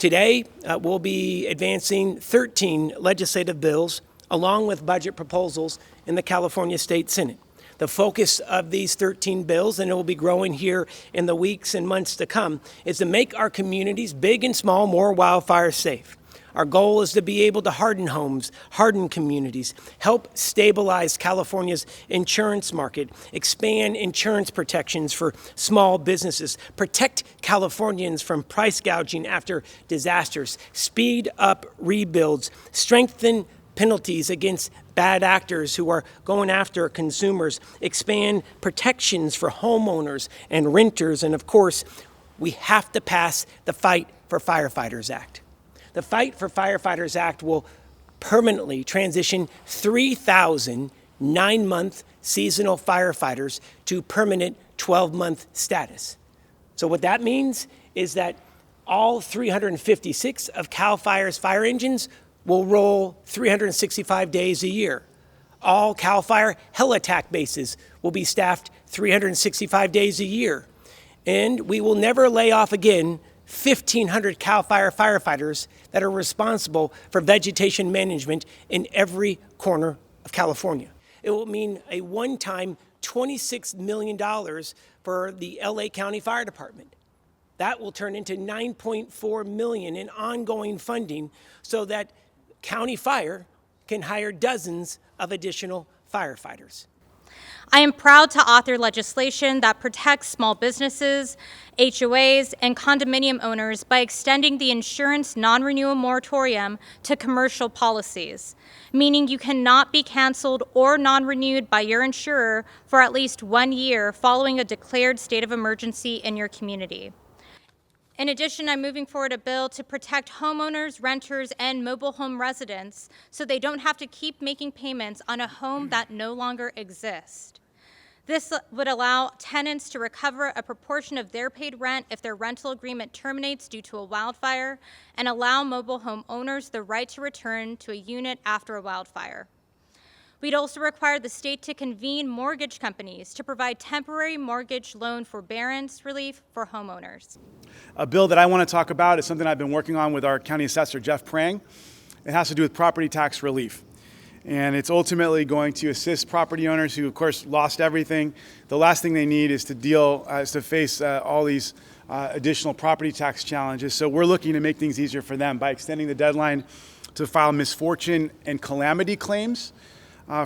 Today, we'll be advancing 13 legislative bills along with budget proposals in the California State Senate. The focus of these 13 bills, and it will be growing here in the weeks and months to come, is to make our communities, big and small, more wildfire safe. Our goal is to be able to harden homes, harden communities, help stabilize California's insurance market, expand insurance protections for small businesses, protect Californians from price gouging after disasters, speed up rebuilds, strengthen penalties against bad actors who are going after consumers, expand protections for homeowners and renters, and of course, we have to pass the Fight for Firefighters Act. The Fight for Firefighters Act will permanently transition 3,000 9-month seasonal firefighters to permanent 12-month status. So what that means is that all 356 of CAL FIRE's fire engines will roll 365 days a year. All CAL FIRE heli-attack bases will be staffed 365 days a year. And we will never lay off again 1,500 CAL FIRE firefighters that are responsible for vegetation management in every corner of California. It will mean a one-time $26 million for the LA County Fire Department. That will turn into $9.4 million in ongoing funding so that County Fire can hire dozens of additional firefighters. I am proud to author legislation that protects small businesses, HOAs, and condominium owners by extending the insurance non-renewal moratorium to commercial policies, meaning you cannot be canceled or non-renewed by your insurer for at least 1 year following a declared state of emergency in your community. In addition, I'm moving forward a bill to protect homeowners, renters, and mobile home residents so they don't have to keep making payments on a home that no longer exists. This would allow tenants to recover a proportion of their paid rent if their rental agreement terminates due to a wildfire, and allow mobile home owners the right to return to a unit after a wildfire. We'd also require the state to convene mortgage companies to provide temporary mortgage loan forbearance relief for homeowners. A bill that I want to talk about is something I've been working on with our county assessor, Jeff Prang. It has to do with property tax relief. And it's ultimately going to assist property owners who, of course, lost everything. The last thing they need is to face all these additional property tax challenges. So we're looking to make things easier for them by extending the deadline to file misfortune and calamity claims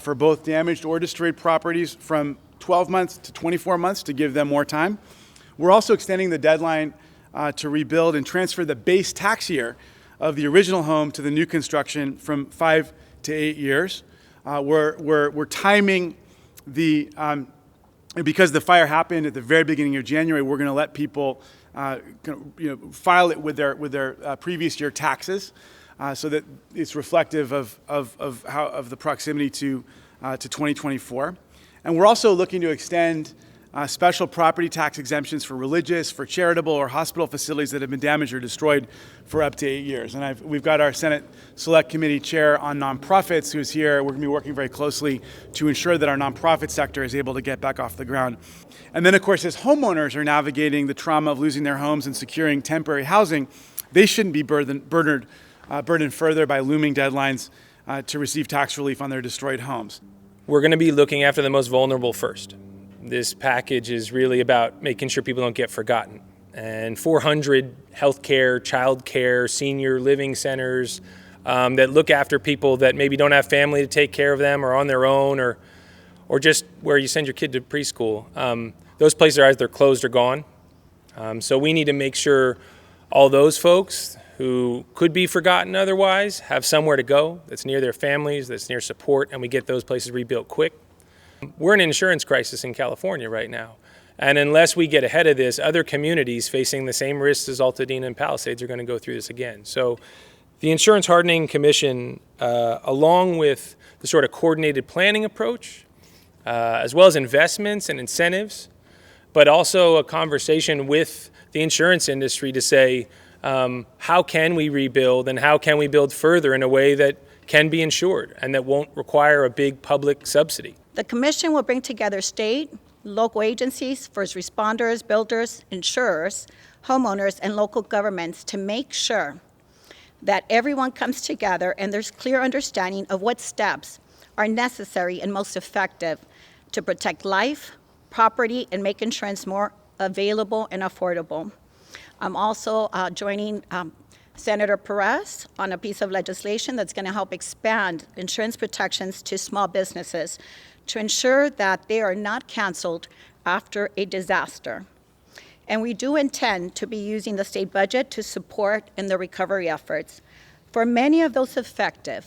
for both damaged or destroyed properties from 12 months to 24 months to give them more time. We're also extending the deadline to rebuild and transfer the base tax year of the original home to the new construction from 5 to 8 years. We're timing the, because the fire happened at the very beginning of January, we're going to let people file it with their previous year taxes so that it's reflective of the proximity to 2024. And we're also looking to extend special property tax exemptions for religious, for charitable, or hospital facilities that have been damaged or destroyed for up to 8 years. And we've got our Senate Select Committee Chair on Nonprofits who's here. We're going to be working very closely to ensure that our nonprofit sector is able to get back off the ground. And then, of course, as homeowners are navigating the trauma of losing their homes and securing temporary housing, they shouldn't be burdened further by looming deadlines to receive tax relief on their destroyed homes. We're going to be looking after the most vulnerable first. This package is really about making sure people don't get forgotten. And 400 healthcare, childcare, senior living centers that look after people that maybe don't have family to take care of them or on their own, or just where you send your kid to preschool. Those places are either closed or gone. So we need to make sure all those folks who could be forgotten otherwise have somewhere to go that's near their families, that's near support, and we get those places rebuilt quick. We're in an insurance crisis in California right now. And unless we get ahead of this, other communities facing the same risks as Pasadena and Palisades are going to go through this again. So the Insurance Hardening Commission, along with the sort of coordinated planning approach, as well as investments and incentives, but also a conversation with the insurance industry to say, how can we rebuild and how can we build further in a way that can be insured and that won't require a big public subsidy? The Commission will bring together state, local agencies, first responders, builders, insurers, homeowners, and local governments to make sure that everyone comes together and there's clear understanding of what steps are necessary and most effective to protect life, property, and make insurance more available and affordable. I'm also joining Senator Perez on a piece of legislation that's going to help expand insurance protections to small businesses to ensure that they are not canceled after a disaster. And we do intend to be using the state budget to support in the recovery efforts. For many of those affected,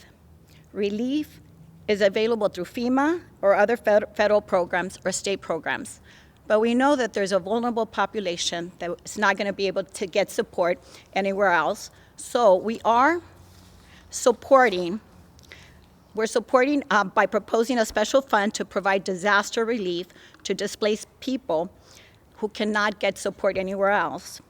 relief is available through FEMA or other federal programs or state programs. But we know that there's a vulnerable population that is not going to be able to get support anywhere else. So we are supporting, by proposing a special fund to provide disaster relief to displaced people who cannot get support anywhere else.